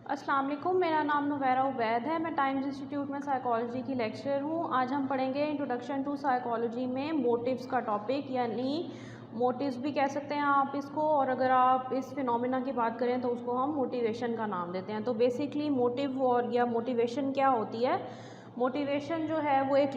अस्सलाम वालेकुम, मेरा नाम नुवैरा उबैद है। मैं टाइम्स इंस्टीट्यूट में साइकोलॉजी की लेक्चरर हूँ। आज हम पढ़ेंगे इंट्रोडक्शन टू साइकोलॉजी में मोटिव्स का टॉपिक, यानी मोटिव्स भी कह सकते हैं आप इसको, और अगर आप इस फिनोमिना की बात करें तो उसको हम मोटिवेशन का नाम देते हैं। तो बेसिकली मोटिव और या मोटिवेशन क्या होती है? मोटिवेशन जो है वो एक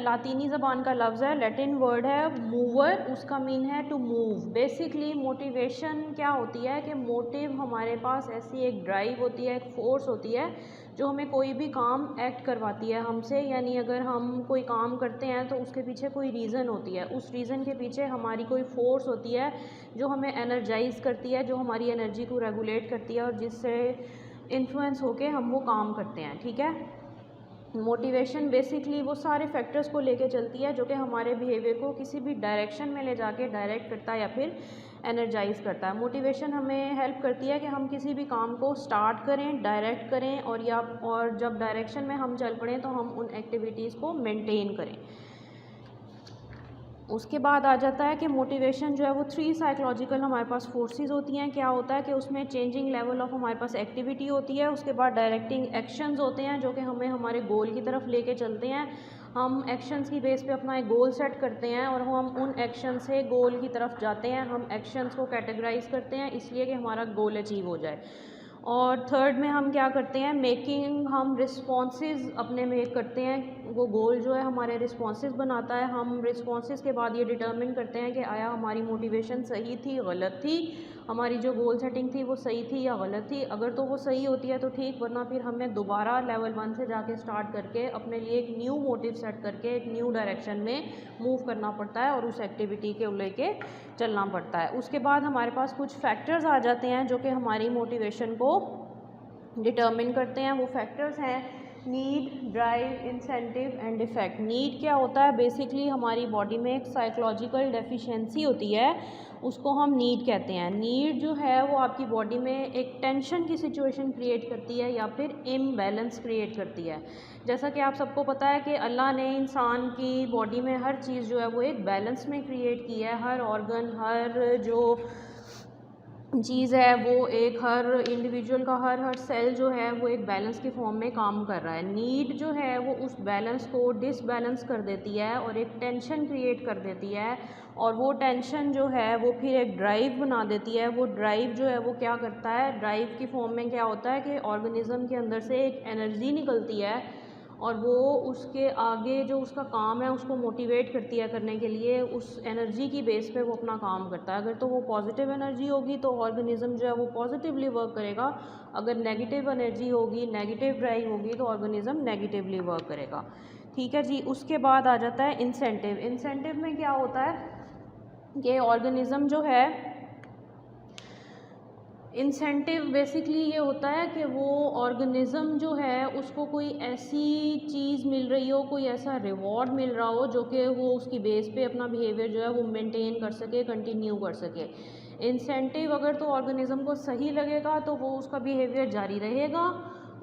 लातीनी ज़बान का लफ्ज़ है, लैटिन वर्ड है मूवर, उसका मीन है टू मूव। बेसिकली मोटिवेशन क्या होती है कि मोटिव हमारे पास ऐसी एक ड्राइव होती है, एक फ़ोर्स होती है जो हमें कोई भी काम एक्ट करवाती है हमसे। यानी अगर हम कोई काम करते हैं तो उसके पीछे कोई रीज़न होती है, उस रीज़न के पीछे हमारी कोई फ़ोर्स होती है जो हमें एनर्जाइज़ करती है, जो हमारी एनर्जी को रेगुलेट करती है और जिससे इन्फ्लुएंस होके हम वो काम करते हैं। ठीक है, मोटिवेशन बेसिकली वो सारे फैक्टर्स को लेके चलती है जो कि हमारे बिहेवियर को किसी भी डायरेक्शन में ले जाके डायरेक्ट करता है या फिर एनर्जाइज करता है। मोटिवेशन हमें हेल्प करती है कि हम किसी भी काम को स्टार्ट करें, डायरेक्ट करें, और जब डायरेक्शन में हम चल पड़ें तो हम उन एक्टिविटीज़ को मेंटेन करें। उसके बाद आ जाता है कि मोटिवेशन जो है वो 3 साइकोलॉजिकल हमारे पास फोर्सेस होती हैं। क्या होता है कि उसमें चेंजिंग लेवल ऑफ हमारे पास एक्टिविटी होती है, उसके बाद डायरेक्टिंग एक्शंस होते हैं जो कि हमें हमारे गोल की तरफ लेके चलते हैं। हम एक्शंस की बेस पे अपना एक गोल सेट करते हैं और हम उन एक्शन से गोल की तरफ जाते हैं। हम एक्शंस को कैटेगराइज करते हैं इसलिए कि हमारा गोल अचीव हो जाए। और थर्ड में हम क्या करते हैं, हम रिस्पॉन्सेज अपने मेक करते हैं। वो गोल जो है हमारे रिस्पॉन्सेज बनाता है। हम रिस्पॉन्सेज के बाद ये डिटर्मिन करते हैं कि आया हमारी मोटिवेशन सही थी, गलत थी, हमारी जो गोल सेटिंग थी वो सही थी या गलत थी। अगर तो वो सही होती है तो ठीक, वरना फिर हमें दोबारा लेवल 1 से जाके स्टार्ट करके अपने लिए एक न्यू मोटिव सेट करके एक न्यू डायरेक्शन में मूव करना पड़ता है और उस एक्टिविटी के लेके चलना पड़ता है। उसके बाद हमारे पास कुछ फैक्टर्स आ जाते हैं जो कि हमारी मोटिवेशन को डिटर्मिन करते हैं। वो फैक्टर्स हैं need, drive, incentive and effect. Need क्या होता है? बेसिकली हमारी बॉडी में एक साइकोलॉजिकल डेफिशिएंसी होती है, उसको हम नीड कहते हैं। नीड जो है वो आपकी बॉडी में एक टेंशन की सिचुएशन क्रिएट करती है या फिर इम्बैलेंस क्रिएट करती है। जैसा कि आप सबको पता है कि अल्लाह ने इंसान की बॉडी में हर चीज़ जो है वो एक बैलेंस में क्रिएट की है। हर ऑर्गन, हर जो चीज़ है वो एक, हर इंडिविजुअल का हर सेल जो है वो एक बैलेंस की फॉर्म में काम कर रहा है। नीड जो है वो उस बैलेंस को डिसबैलेंस कर देती है और एक टेंशन क्रिएट कर देती है, और वो टेंशन जो है वो फिर एक ड्राइव बना देती है। वो ड्राइव जो है वो क्या करता है, ड्राइव की फॉर्म में क्या होता है कि ऑर्गेनिज्म के अंदर से एक एनर्जी निकलती है और वो उसके आगे जो उसका काम है उसको मोटिवेट करती है करने के लिए। उस एनर्जी की बेस पे वो अपना काम करता है। अगर तो वो पॉजिटिव एनर्जी होगी तो ऑर्गेनिज्म जो है वो पॉजिटिवली वर्क करेगा। अगर नेगेटिव एनर्जी होगी, नेगेटिव ड्राइव होगी तो ऑर्गेनिज्म नेगेटिवली वर्क करेगा। ठीक है जी। उसके बाद आ जाता है इंसेंटिव। इंसेंटिव में क्या होता है कि ऑर्गेनिज्म जो है, इंसेंटिव बेसिकली ये होता है कि वो ऑर्गेनिज्म जो है उसको कोई ऐसी चीज़ मिल रही हो, कोई ऐसा रिवॉर्ड मिल रहा हो जो कि वो उसकी बेस पे अपना बिहेवियर जो है वो मेंटेन कर सके, कंटिन्यू कर सके। इंसेंटिव अगर तो ऑर्गेनिज्म को सही लगेगा तो वो उसका बिहेवियर जारी रहेगा,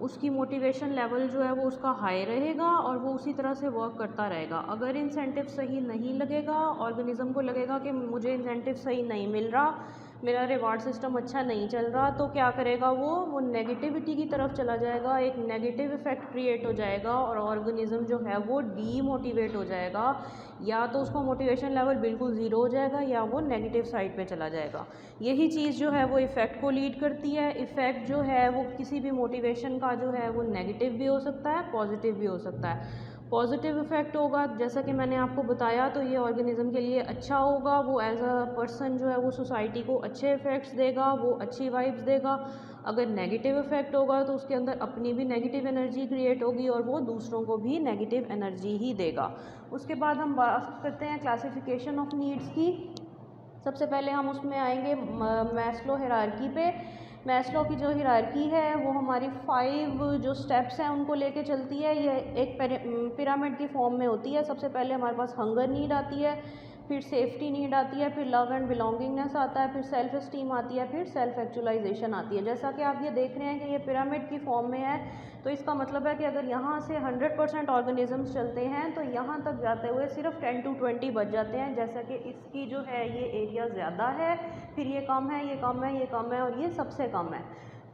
उसकी मोटिवेशन लेवल जो है वो उसका हाई रहेगा और वो उसी तरह से वर्क करता रहेगा। अगर इंसेंटिव सही नहीं लगेगा, ऑर्गेनिज्म को लगेगा कि मुझे इंसेंटिव सही नहीं मिल रहा, मेरा रिवार्ड सिस्टम अच्छा नहीं चल रहा, तो क्या करेगा वो नेगेटिविटी की तरफ चला जाएगा। एक नेगेटिव इफेक्ट क्रिएट हो जाएगा और ऑर्गेनिज्म जो है वो डीमोटिवेट हो जाएगा। या तो उसका मोटिवेशन लेवल बिल्कुल ज़ीरो हो जाएगा या वो नेगेटिव साइड पे चला जाएगा। यही चीज़ जो है वो इफ़ेक्ट को लीड करती है। इफ़ेक्ट जो है वो किसी भी मोटिवेशन का जो है वो नेगेटिव भी हो सकता है, पॉजिटिव भी हो सकता है। पॉजिटिव इफ़ेक्ट होगा जैसा कि मैंने आपको बताया तो ये ऑर्गेनिज्म के लिए अच्छा होगा। वो एज अ पर्सन जो है वो सोसाइटी को अच्छे इफ़ेक्ट्स देगा, वो अच्छी वाइब्स देगा। अगर नेगेटिव इफ़ेक्ट होगा तो उसके अंदर अपनी भी नेगेटिव एनर्जी क्रिएट होगी और वो दूसरों को भी नेगेटिव एनर्जी ही देगा। उसके बाद हम बात करते हैं क्लासिफिकेशन ऑफ नीड्स की। सबसे पहले हम उसमें आएंगे मैस्लो हायरार्की पे। मैस्लो की जो हायरार्की है वो हमारी 5 जो स्टेप्स हैं उनको लेके चलती है। ये एक पिरामिड की फॉर्म में होती है। सबसे पहले हमारे पास हंगर नीड आती है, फिर सेफ्टी नीड आती है, फिर लव एंड बिलोंगिंगनेस आता है, फिर सेल्फ एस्टीम आती है, फिर सेल्फ एक्चुअलाइजेशन आती है। जैसा कि आप ये देख रहे हैं कि ये पिरामिड की फॉर्म में है, तो इसका मतलब है कि अगर यहाँ से 100% ऑर्गेनिजम्स चलते हैं तो यहाँ तक जाते हुए सिर्फ 10 to 20 बच जाते हैं। जैसा कि इसकी जो है ये एरिया ज़्यादा है, फिर ये कम है, ये कम है, ये कम है और ये सबसे कम है।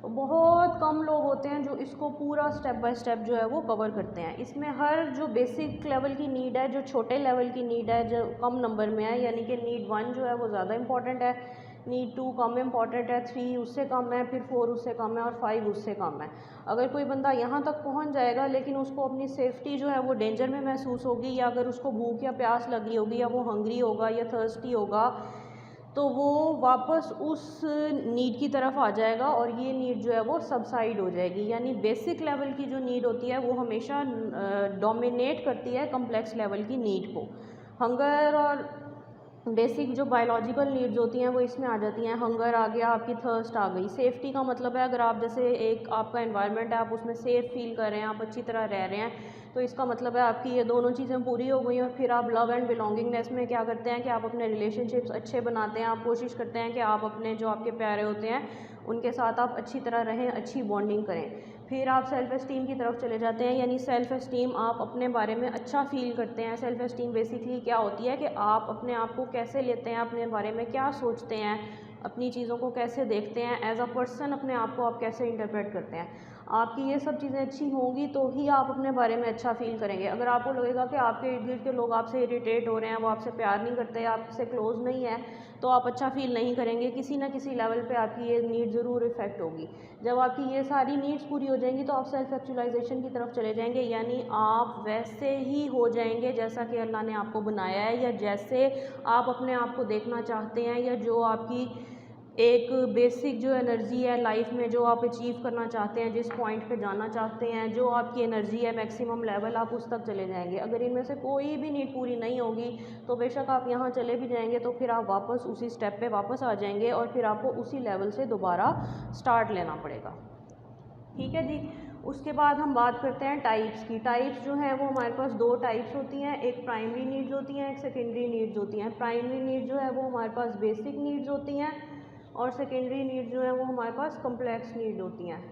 बहुत कम लोग होते हैं जो इसको पूरा स्टेप बाय स्टेप जो है वो कवर करते हैं। इसमें हर जो बेसिक लेवल की नीड है, जो छोटे लेवल की नीड है, जो कम नंबर में है, यानी कि नीड 1 जो है वो ज़्यादा इंपॉर्टेंट है, नीड 2 कम इम्पॉर्टेंट है, 3 उससे कम है, फिर 4 उससे कम है और 5 उससे कम है। अगर कोई बंदा यहाँ तक पहुँच जाएगा लेकिन उसको अपनी सेफ्टी जो है वो डेंजर में महसूस होगी, या अगर उसको भूख या प्यास लगी होगी, या वो हंग्री होगा या थर्स्टी होगा, तो वो वापस उस नीड की तरफ आ जाएगा और ये नीड जो है वो सबसाइड हो जाएगी। यानी बेसिक लेवल की जो नीड होती है वो हमेशा डोमिनेट करती है कम्प्लेक्स लेवल की नीड को। हंगर और बेसिक जो बायोलॉजिकल नीड्स होती हैं वो इसमें आ जाती हैं। हंगर आ गया, आपकी थर्स्ट आ गई। सेफ्टी का मतलब है अगर आप जैसे एक आपका एनवायरनमेंट है, आप उसमें सेफ़ फील कर रहे हैं, आप अच्छी तरह रह रहे हैं, तो इसका मतलब है आपकी ये दोनों चीज़ें पूरी हो गई। और फिर आप लव एंड बिलोंगिंगनेस में क्या करते हैं कि आप अपने रिलेशनशिप्स अच्छे बनाते हैं, आप कोशिश करते हैं कि आप अपने जो आपके प्यारे होते हैं उनके साथ आप अच्छी तरह रहें, अच्छी बॉन्डिंग करें। फिर आप सेल्फ़ एस्टीम की तरफ चले जाते हैं, यानी सेल्फ़ एस्टीम, आप अपने बारे में अच्छा फ़ील करते हैं। सेल्फ़ एस्टीम बेसिकली क्या होती है कि आप अपने आप को कैसे लेते हैं, अपने बारे में क्या सोचते हैं, अपनी चीज़ों को कैसे देखते हैं, एज अ पर्सन अपने आप को आप कैसे इंटरप्रेट करते हैं। आपकी ये सब चीज़ें अच्छी होंगी तो ही आप अपने बारे में अच्छा फ़ील करेंगे। अगर आपको लगेगा कि आपके इर्द गिर्द के लोग आपसे इरिटेट हो रहे हैं, वो आपसे प्यार नहीं करते, आपसे क्लोज़ नहीं है, तो आप अच्छा फ़ील नहीं करेंगे। किसी ना किसी लेवल पे आपकी ये नीड ज़रूर इफ़ेक्ट होगी। जब आपकी ये सारी नीड्स पूरी हो जाएंगी तो आप सेल्फ एक्चुअलाइजेशन की तरफ चले जाएंगे, यानी आप वैसे ही हो जाएंगे जैसा कि अल्लाह ने आपको बनाया है, या जैसे आप अपने आप को देखना चाहते हैं, या जो आपकी एक बेसिक जो एनर्जी है लाइफ में, जो आप अचीव करना चाहते हैं, जिस पॉइंट पे जाना चाहते हैं, जो आपकी एनर्जी है मैक्सिमम लेवल, आप उस तक चले जाएंगे। अगर इनमें से कोई भी नीड पूरी नहीं होगी तो बेशक आप यहाँ चले भी जाएंगे तो फिर आप वापस उसी स्टेप पे वापस आ जाएंगे और फिर आपको उसी लेवल से दोबारा स्टार्ट लेना पड़ेगा। ठीक है जी। उसके बाद हम बात करते हैं टाइप्स की। टाइप्स जो हैं वो हमारे पास दो टाइप्स होती हैं, एक प्राइमरी नीड्स होती हैं, एक सेकेंडरी नीड्स होती हैं। प्राइमरी नीड जो है वो हमारे पास बेसिक नीड्स होती हैं और सेकेंडरी नीड जो है वो हमारे पास कम्प्लेक्स नीड होती हैं।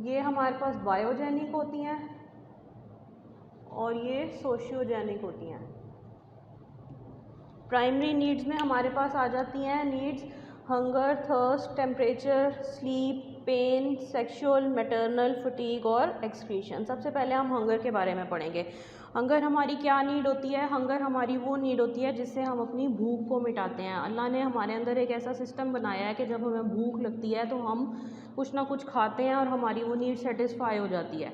ये हमारे पास बायोजेनिक होती हैं और ये सोशियोजेनिक होती हैं। प्राइमरी नीड्स में हमारे पास आ जाती हैं needs hunger, thirst, temperature, sleep, pain, sexual, maternal, fatigue और एक्सक्रीशन। सबसे पहले हम हंगर के बारे में पढ़ेंगे। हंगर हमारी क्या नीड होती है? हंगर हमारी वो नीड होती है जिससे हम अपनी भूख को मिटाते हैं। अल्लाह ने हमारे अंदर एक ऐसा सिस्टम बनाया है कि जब हमें भूख लगती है तो हम कुछ ना कुछ खाते हैं और हमारी वो नीड सेटिस्फाई हो जाती है।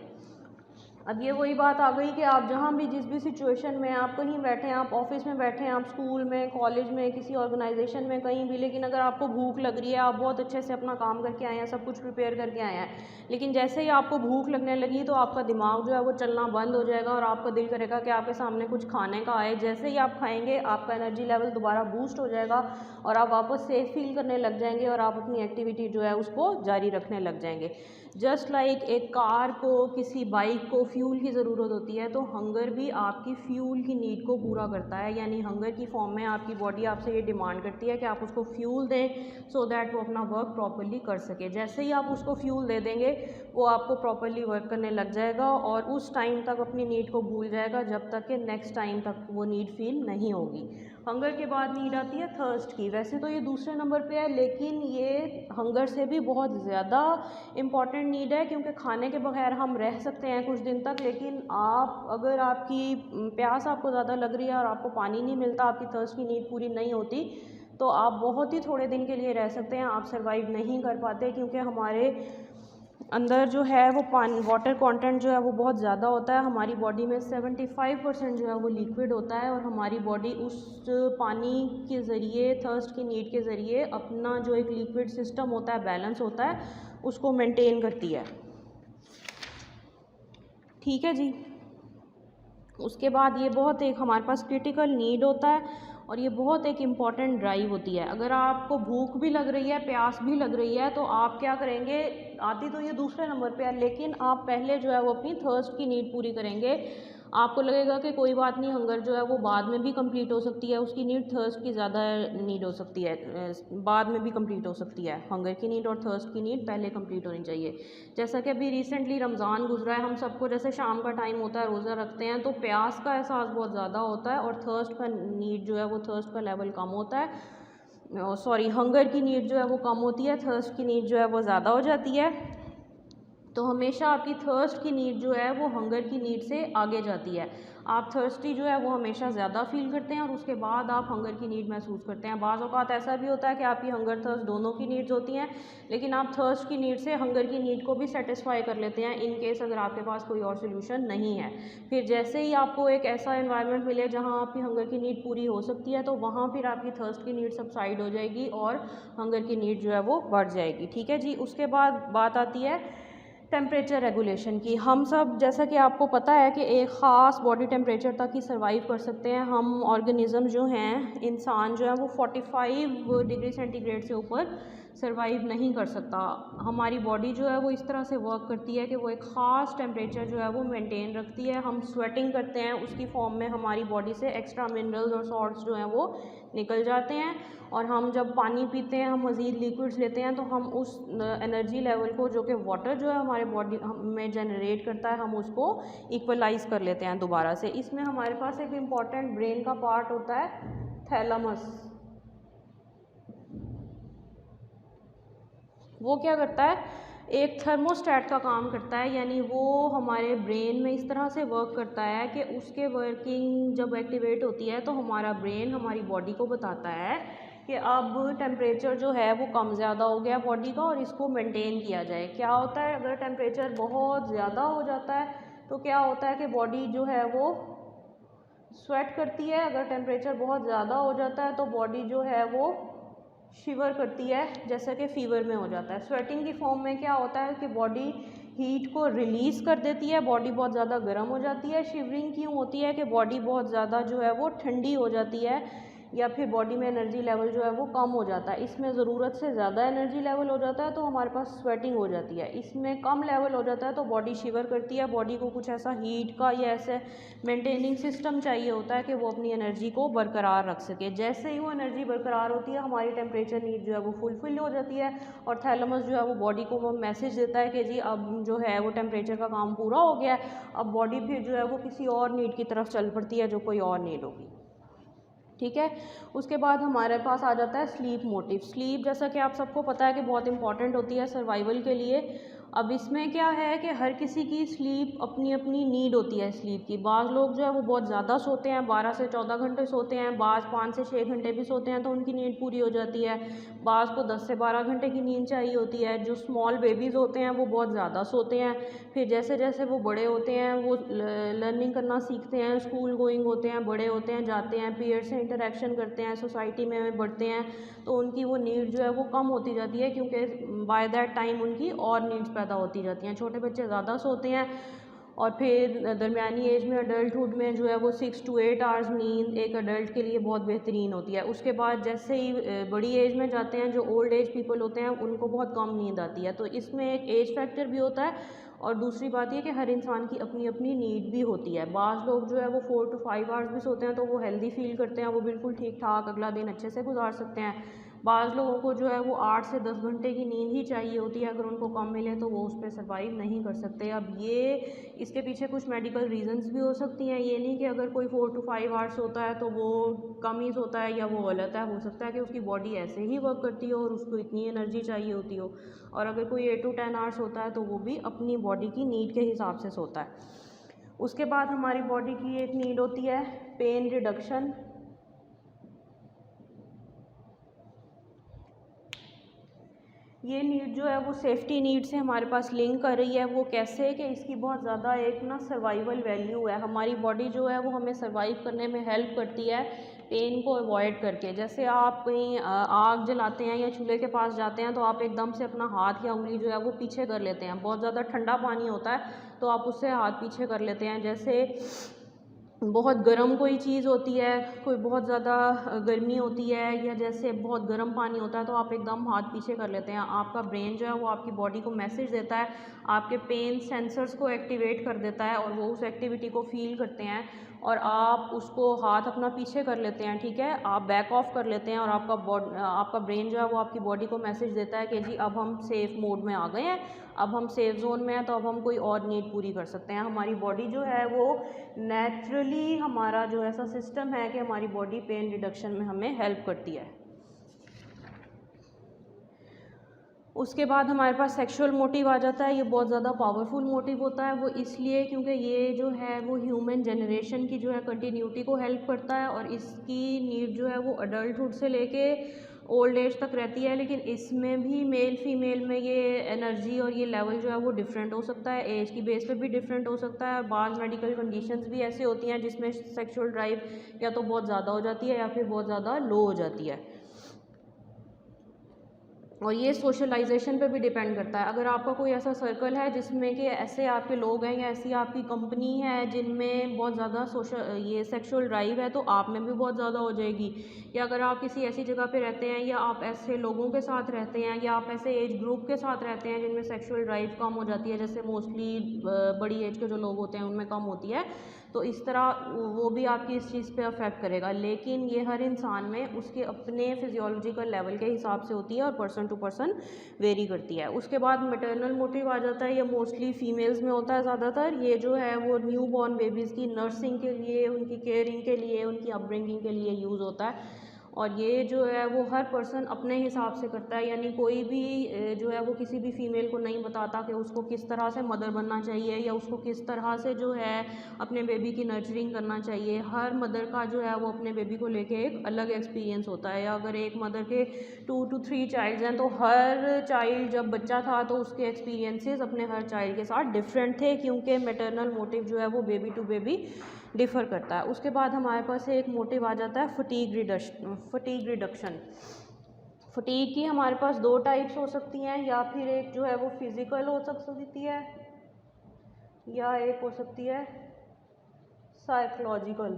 अब ये वही बात आ गई कि आप जहाँ भी जिस भी सिचुएशन में, आप कहीं बैठे हैं, आप ऑफिस में बैठे हैं, आप स्कूल में, कॉलेज में, किसी ऑर्गेनाइजेशन में, कहीं भी, लेकिन अगर आपको भूख लग रही है, आप बहुत अच्छे से अपना काम करके आए हैं, सब कुछ प्रिपेयर करके आए हैं, लेकिन जैसे ही आपको भूख लगने लगी तो आपका दिमाग जो है वो चलना बंद हो जाएगा और आपका दिल करेगा कि आपके सामने कुछ खाने का आए। जैसे ही आप खाएंगे आपका एनर्जी लेवल दोबारा बूस्ट हो जाएगा और आप वापस सेफ फील करने लग जाएंगे और आप अपनी एक्टिविटी जो है उसको जारी रखने लग जाएंगे। जस्ट लाइक एक कार को, किसी बाइक को फ्यूल की ज़रूरत होती है, तो हंगर भी आपकी फ्यूल की नीड को पूरा करता है। यानी हंगर की फॉर्म में आपकी बॉडी आपसे ये डिमांड करती है कि आप उसको फ्यूल दें सो दैट वो अपना वर्क प्रॉपर्ली कर सके। जैसे ही आप उसको फ्यूल दे देंगे वो आपको प्रॉपर्ली वर्क करने लग जाएगा और उस टाइम तक अपनी नीड को भूल जाएगा जब तक कि नेक्स्ट टाइम तक वो नीड फील नहीं होगी। हंगर के बाद नीड आती है थर्स्ट की। वैसे तो ये दूसरे नंबर पे है, लेकिन ये हंगर से भी बहुत ज़्यादा इम्पॉर्टेंट नीड है, क्योंकि खाने के बगैर हम रह सकते हैं कुछ दिन तक, लेकिन आप अगर आपकी प्यास आपको ज़्यादा लग रही है और आपको पानी नहीं मिलता, आपकी थर्स्ट की नीड पूरी नहीं होती, तो आप बहुत ही थोड़े दिन के लिए रह सकते हैं, आप सर्वाइव नहीं कर पाते, क्योंकि हमारे अंदर जो है वो पानी, वाटर कंटेंट जो है वो बहुत ज़्यादा होता है। हमारी बॉडी में 75% जो है वो लिक्विड होता है और हमारी बॉडी उस पानी के ज़रिए, थर्स्ट की नीड के ज़रिए अपना जो एक लिक्विड सिस्टम होता है, बैलेंस होता है, उसको मेंटेन करती है। ठीक है जी। उसके बाद ये बहुत एक हमारे पास क्रिटिकल नीड होता है और ये बहुत एक इम्पॉर्टेंट ड्राइव होती है। अगर आपको भूख भी लग रही है, प्यास भी लग रही है, तो आप क्या करेंगे? आती तो ये दूसरे नंबर पे है, लेकिन आप पहले जो है वो अपनी थर्स्ट की नीड पूरी करेंगे। आपको लगेगा कि कोई बात नहीं, हंगर जो है वो बाद में भी कंप्लीट हो सकती है, उसकी नीड थर्स्ट की ज़्यादा नीड हो सकती है, बाद में भी कंप्लीट हो सकती है। हंगर की नीड और थर्स्ट की नीड पहले कंप्लीट होनी चाहिए। जैसा कि अभी रिसेंटली रमज़ान गुजरा है, हम सबको जैसे शाम का टाइम होता है, रोज़ा रखते हैं, तो प्यास का एहसास बहुत ज़्यादा होता है और थर्स्ट का नीड जो है वो, थर्स्ट का लेवल कम होता है। सॉरी हंगर की नीड जो है वो कम होती है, थर्स्ट की नीड जो है वो ज़्यादा हो जाती है। तो हमेशा आपकी थर्स्ट की नीड जो है वो हंगर की नीड से आगे जाती है। आप थर्स्टी जो है वो हमेशा ज़्यादा फील करते हैं और उसके बाद आप हंगर की नीड महसूस करते हैं। बाज़ औक़ात ऐसा भी होता है कि आपकी हंगर थर्स्ट दोनों की नीड्स होती हैं, लेकिन आप थर्स्ट की नीड से हंगर की नीड को भी सेटिस्फाई कर लेते हैं इन केस अगर आपके पास कोई और सोल्यूशन नहीं है। फिर जैसे ही आपको एक ऐसा एनवायरनमेंट मिले जहाँ आपकी हंगर की नीड पूरी हो सकती है, तो वहाँ फिर आपकी थर्स्ट की नीड सबसाइड हो जाएगी और हंगर की नीड जो है वो बढ़ जाएगी। ठीक है जी। उसके बाद बात आती है टेम्परेचर रेगुलेशन की। हम सब, जैसा कि आपको पता है कि एक ख़ास बॉडी टेम्परेचर तक ही सर्वाइव कर सकते हैं। हम ऑर्गेनिज़म जो हैं, इंसान जो है वो 45 डिग्री सेंटीग्रेड से ऊपर सर्वाइव नहीं कर सकता। हमारी बॉडी जो है वो इस तरह से वर्क करती है कि वो एक ख़ास टेम्परेचर जो है वो मेंटेन रखती है। हम स्वेटिंग करते हैं, उसकी फॉर्म में हमारी बॉडी से एक्स्ट्रा मिनरल्स और सॉल्ट्स जो हैं वो निकल जाते हैं, और हम जब पानी पीते हैं, हम मज़ीद लिक्विड्स लेते हैं, तो हम उस एनर्जी लेवल को जो कि वाटर जो है हमारे बॉडी में जनरेट करता है, हम उसको इक्वलाइज़ कर लेते हैं दोबारा से। इसमें हमारे पास एक इम्पॉर्टेंट ब्रेन का पार्ट होता है, थैलेमस। वो क्या करता है, एक थर्मोस्टेट का काम करता है, यानी वो हमारे ब्रेन में इस तरह से वर्क करता है कि उसके वर्किंग जब एक्टिवेट होती है तो हमारा ब्रेन हमारी बॉडी को बताता है कि अब टेम्परेचर जो है वो कम ज़्यादा हो गया बॉडी का और इसको मेंटेन किया जाए। क्या होता है, अगर टेम्परेचर बहुत ज़्यादा हो जाता है तो क्या होता है कि बॉडी जो है वो स्वेट करती है। अगर टेम्परेचर बहुत ज़्यादा हो जाता है तो बॉडी जो है वो शिवर करती है, जैसे कि फ़ीवर में हो जाता है। स्वेटिंग की फॉर्म में क्या होता है कि बॉडी हीट को रिलीज़ कर देती है, बॉडी बहुत ज़्यादा गर्म हो जाती है। शिवरिंग क्यों होती है कि बॉडी बहुत ज़्यादा जो है वो ठंडी हो जाती है, या फिर बॉडी में एनर्जी लेवल जो है वो कम हो जाता है। इसमें ज़रूरत से ज़्यादा एनर्जी लेवल हो जाता है तो हमारे पास स्वेटिंग हो जाती है। इसमें कम लेवल हो जाता है तो बॉडी शिवर करती है। बॉडी को कुछ ऐसा हीट का या ऐसे मेंटेनिंग सिस्टम चाहिए होता है कि वो अपनी एनर्जी को बरकरार रख सके। जैसे ही वो एनर्जी बरकरार होती है, हमारी टेम्परेचर नीड जो है वो फुलफिल हो जाती है, और थैलेमस जो है वो बॉडी को वो मैसेज देता है कि जी अब जो है वो टेम्परेचर का काम पूरा हो गया है। अब बॉडी फिर जो है वो किसी और नीड की तरफ चल पड़ती है, जो कोई और नीड होगी। ठीक है। उसके बाद हमारे पास आ जाता है स्लीप मोटिव। स्लीप, जैसा कि आप सबको पता है कि बहुत इंपॉर्टेंट होती है सर्वाइवल के लिए। अब इसमें क्या है कि हर किसी की स्लीप अपनी अपनी नीड होती है स्लीप की। बाज़ लोग जो है वो बहुत ज़्यादा सोते हैं, 12 से 14 घंटे सोते हैं, बाज़ 5 से 6 घंटे भी सोते हैं तो उनकी नींद पूरी हो जाती है। बाज़ को 10 से 12 घंटे की नींद चाहिए होती है। जो स्मॉल बेबीज़ होते हैं वो बहुत ज़्यादा सोते हैं। फिर जैसे जैसे वो बड़े होते हैं, वो लर्निंग करना सीखते हैं, स्कूल गोइंग होते हैं, बड़े होते हैं, जाते हैं, पीयर से इंटरेक्शन करते हैं, सोसाइटी में बढ़ते हैं, तो उनकी वो नीड जो है वो कम होती जाती है, क्योंकि बाय दैट टाइम उनकी और नीड्स पैदा होती जाती हैं। छोटे बच्चे ज़्यादा सोते हैं, और फिर दरमियानी एज में, अडल्टहुड में जो है वो 6 to 8 आवर्स नींद एक अडल्ट के लिए बहुत बेहतरीन होती है। उसके बाद जैसे ही बड़ी एज में जाते हैं, जो ओल्ड एज पीपल होते हैं, उनको बहुत कम नींद आती है। तो इसमें एक एज फैक्टर भी होता है, और दूसरी बात ये कि हर इंसान की अपनी अपनी नीड भी होती है। बाज़ लोग जो है वो 4 to 5 आवर्स भी सोते हैं तो वो हेल्दी फील करते हैं, वो बिल्कुल ठीक ठाक अगला दिन अच्छे से गुजार सकते हैं। बाज़ लोगों को जो है वो 8 से 10 घंटे की नींद ही चाहिए होती है, अगर उनको कम मिले तो वो उस पर सर्वाइव नहीं कर सकते। अब ये, इसके पीछे कुछ मेडिकल रीज़न्स भी हो सकती हैं। ये नहीं कि अगर कोई 4 to 5 आवर्स सोता है तो वो कम ही सोता है या वो गलत है। हो सकता है कि उसकी बॉडी ऐसे ही वर्क करती हो और उसको इतनी एनर्जी चाहिए होती हो, और अगर कोई 8 to 10 आवर्स सोता है तो वो भी अपनी बॉडी की नीड के हिसाब से सोता है। उसके बाद हमारी बॉडी की एक नीड होती है पेन रिडक्शन। ये नीड जो है वो सेफ्टी नीड से हमारे पास लिंक कर रही है। वो कैसे, कि इसकी बहुत ज़्यादा एक ना सर्वाइवल वैल्यू है। हमारी बॉडी जो है वो हमें सर्वाइव करने में हेल्प करती है पेन को अवॉइड करके। जैसे आप कहीं आग जलाते हैं या चूल्हे के पास जाते हैं तो आप एकदम से अपना हाथ या उंगली जो है वो पीछे कर लेते हैं। बहुत ज़्यादा ठंडा पानी होता है तो आप उससे हाथ पीछे कर लेते हैं। जैसे बहुत गर्म कोई चीज़ होती है, कोई बहुत ज़्यादा गर्मी होती है, या जैसे बहुत गर्म पानी होता है तो आप एकदम हाथ पीछे कर लेते हैं। आपका ब्रेन जो है वो आपकी बॉडी को मैसेज देता है, आपके पेन सेंसर्स को एक्टिवेट कर देता है, और वो उस एक्टिविटी को फील करते हैं और आप उसको हाथ अपना पीछे कर लेते हैं। ठीक है, आप बैक ऑफ कर लेते हैं, और आपका ब्रेन जो है वो आपकी बॉडी को मैसेज देता है कि जी अब हम सेफ़ मोड में आ गए हैं, अब हम सेफ़ जोन में हैं, तो अब हम कोई और नीड पूरी कर सकते हैं। हमारी बॉडी जो है वो नेचुरली, हमारा जो ऐसा सिस्टम है कि हमारी बॉडी पेन रिडक्शन में हमें हेल्प करती है। उसके बाद हमारे पास सेक्सुअल मोटिव आ जाता है। ये बहुत ज़्यादा पावरफुल मोटिव होता है, वो इसलिए क्योंकि ये जो है वो ह्यूमन जनरेशन की जो है कंटिन्यूटी को हेल्प करता है और इसकी नीड जो है वो अडल्टहुड से लेके ओल्ड एज तक रहती है। लेकिन इसमें भी मेल फीमेल में ये एनर्जी और ये लेवल जो है वो डिफरेंट हो सकता है, एज की बेस पे भी डिफरेंट हो सकता है। बाज़ मेडिकल कंडीशंस भी ऐसी होती हैं जिसमें सेक्सुअल ड्राइव या तो बहुत ज़्यादा हो जाती है या फिर बहुत ज़्यादा लो हो जाती है। और ये सोशलाइजेशन पे भी डिपेंड करता है। अगर आपका कोई ऐसा सर्कल है जिसमें कि ऐसे आपके लोग हैं या ऐसी आपकी कंपनी है जिनमें बहुत ज़्यादा ये सेक्सुअल ड्राइव है, तो आप में भी बहुत ज़्यादा हो जाएगी। या अगर आप किसी ऐसी जगह पे रहते हैं या आप ऐसे लोगों के साथ रहते हैं या आप ऐसे एज ग्रुप के साथ रहते हैं जिनमें सेक्सुअल ड्राइव कम हो जाती है, जैसे मोस्टली बड़ी एज के जो लोग होते हैं उनमें कम होती है, तो इस तरह वो भी आपकी इस चीज़ पे अफेक्ट करेगा। लेकिन ये हर इंसान में उसके अपने फिजियोलॉजिकल लेवल के हिसाब से होती है और पर्सन टू पर्सन वेरी करती है। उसके बाद मैटरनल मोटिव आ जाता है। ये मोस्टली फीमेल्स में होता है ज़्यादातर। ये जो है वो न्यू बॉर्न बेबीज़ की नर्सिंग के लिए, उनकी केयरिंग के लिए, उनकी अपब्रिंगिंग के लिए यूज़ होता है। और ये जो है वो हर पर्सन अपने हिसाब से करता है, यानी कोई भी जो है वो किसी भी फीमेल को नहीं बताता कि उसको किस तरह से मदर बनना चाहिए या उसको किस तरह से जो है अपने बेबी की नर्चरिंग करना चाहिए। हर मदर का जो है वो अपने बेबी को लेके एक अलग एक्सपीरियंस होता है। या अगर एक मदर के 2 to 3 चाइल्ड्स हैं तो हर चाइल्ड जब बच्चा था तो उसके एक्सपीरियंसेस अपने हर चाइल्ड के साथ डिफरेंट थे, क्योंकि मैटरनल मोटिव जो है वो बेबी टू बेबी डिफ़र करता है। उसके बाद हमारे पास एक मोटिव आ जाता है फटीग रिडक्शन। फटीग की हमारे पास 2 टाइप्स हो सकती हैं, या फिर एक जो है वो फिज़िकल हो सकती है या एक हो सकती है साइकोलॉजिकल।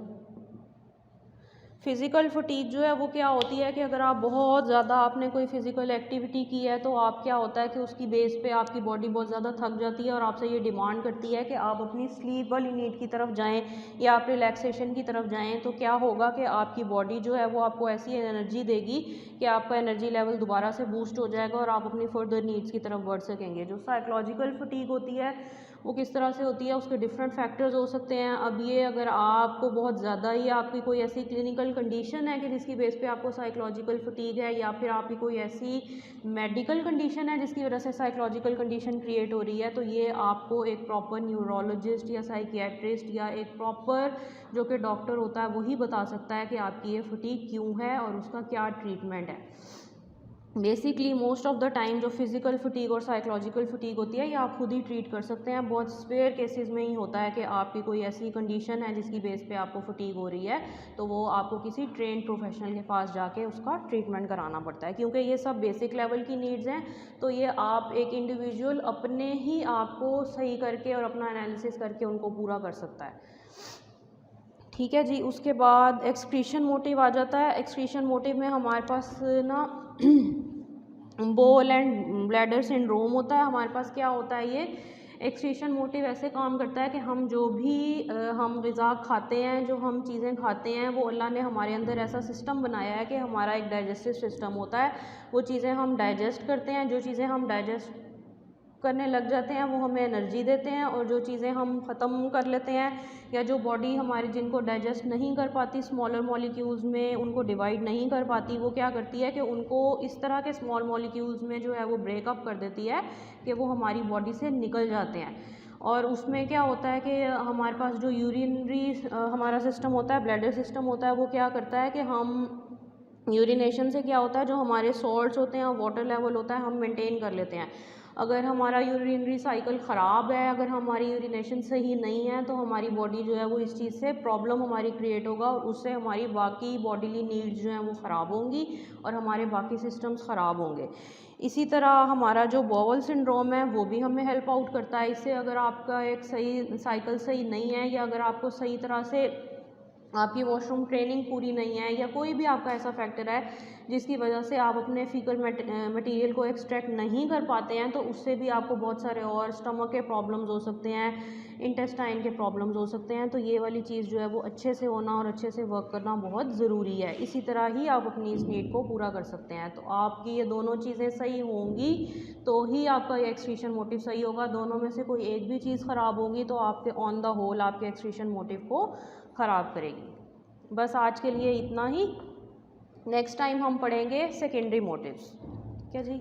फ़िज़िकल फटीग जो है वो क्या होती है कि अगर आप बहुत ज़्यादा आपने कोई फ़िज़िकल एक्टिविटी की है तो आप क्या होता है कि उसकी बेस पे आपकी बॉडी बहुत ज़्यादा थक जाती है और आपसे ये डिमांड करती है कि आप अपनी स्लीप वाली नीड की तरफ जाएं या आप रिलैक्सेशन की तरफ जाएं। तो क्या होगा कि आपकी बॉडी जो है वो आपको ऐसी एनर्जी देगी कि आपका एनर्जी लेवल दोबारा से बूस्ट हो जाएगा और आप अपनी फर्दर नीड्स की तरफ बढ़ सकेंगे। जो साइकोलॉजिकल फटीग होती है वो किस तरह से होती है, उसके डिफरेंट फैक्टर्स हो सकते हैं। अब ये अगर आपको बहुत ज़्यादा ही आपकी कोई ऐसी क्लिनिकल कंडीशन है कि जिसकी बेस पे आपको साइकोलॉजिकल फटीग है, या फिर आपकी कोई ऐसी मेडिकल कंडीशन है जिसकी वजह से साइकोलॉजिकल कंडीशन क्रिएट हो रही है, तो ये आपको एक प्रॉपर न्यूरोलॉजिस्ट या साइकियाट्रिस्ट या एक प्रॉपर जो कि डॉक्टर होता है वही बता सकता है कि आपकी ये फटीग क्यों है और उसका क्या ट्रीटमेंट है। Basically most of the time जो फिज़िकल फटीग और साइकोलॉजिकल फटीग होती है ये आप खुद ही ट्रीट कर सकते हैं। बहुत स्पेयर केसेस में ही होता है कि आपकी कोई ऐसी कंडीशन है जिसकी बेस पे आपको फटीग हो रही है, तो वो आपको किसी ट्रेंड प्रोफेशनल के पास जाके उसका ट्रीटमेंट कराना पड़ता है। क्योंकि ये सब बेसिक लेवल की नीड्स हैं, तो ये आप एक इंडिविजुअल अपने ही आपको सही करके और अपना एनालिसिस करके उनको पूरा कर सकता है। ठीक है जी। उसके बाद एक्सक्रीशन मोटिव आ जाता है। एक्सक्रीशन मोटिव में हमारे पास ना बोल एंड ब्लैडर सिंड्रोम होता है। हमारे पास क्या होता है, ये एक्सक्रीशन मोटिव ऐसे काम करता है कि हम जो भी हम ग़िज़ा खाते हैं, जो हम चीज़ें खाते हैं, वो अल्लाह ने हमारे अंदर ऐसा सिस्टम बनाया है कि हमारा एक डाइजेस्टिव सिस्टम होता है। वो चीज़ें हम डाइजेस्ट करते हैं, जो चीज़ें हम डाइजेस्ट करने लग जाते हैं वो हमें एनर्जी देते हैं, और जो चीज़ें हम ख़त्म कर लेते हैं या जो बॉडी हमारी जिनको डाइजेस्ट नहीं कर पाती स्मॉलर मॉलिक्यूल्स में, उनको डिवाइड नहीं कर पाती, वो क्या करती है कि उनको इस तरह के स्मॉल मॉलिक्यूल्स में जो है वो ब्रेकअप कर देती है कि वो हमारी बॉडी से निकल जाते हैं। और उसमें क्या होता है कि हमारे पास जो यूरिनरी हमारा सिस्टम होता है, ब्लैडर सिस्टम होता है, वो क्या करता है कि हम यूरिनेशन से क्या होता है, जो हमारे सॉल्ट्स होते हैं और वाटर लेवल होता है हम मेंटेन कर लेते हैं। अगर हमारा यूरिनरी साइकिल ख़राब है, अगर हमारी यूरिनेशन सही नहीं है, तो हमारी बॉडी जो है वो इस चीज़ से प्रॉब्लम हमारी क्रिएट होगा और उससे हमारी बाकी बॉडीली नीड्स जो हैं वो ख़राब होंगी और हमारे बाकी सिस्टम्स ख़राब होंगे। इसी तरह हमारा जो बॉवल सिंड्रोम है वो भी हमें हेल्प आउट करता है इससे। अगर आपका एक सही साइकिल सही नहीं है, या अगर आपको सही तरह से आपकी वॉशरूम ट्रेनिंग पूरी नहीं है, या कोई भी आपका ऐसा फैक्टर है जिसकी वजह से आप अपने फीकल मटेरियल को एक्सट्रैक्ट नहीं कर पाते हैं, तो उससे भी आपको बहुत सारे और स्टमक के प्रॉब्लम्स हो सकते हैं, इंटेस्टाइन के प्रॉब्लम्स हो सकते हैं। तो ये वाली चीज़ जो है वो अच्छे से होना और अच्छे से वर्क करना बहुत ज़रूरी है। इसी तरह ही आप अपनी इस नीड को पूरा कर सकते हैं। तो आपकी ये दोनों चीज़ें सही होंगी तो ही आपका ये एक्सक्रीशन मोटिव सही होगा। दोनों में से कोई एक भी चीज़ ख़राब होगी तो आपके ऑन द होल आपके एक्सक्रीशन मोटिव को ख़राब करेगी। बस आज के लिए इतना ही। नेक्स्ट टाइम हम पढ़ेंगे सेकेंडरी मोटिव्स। ठीक है जी।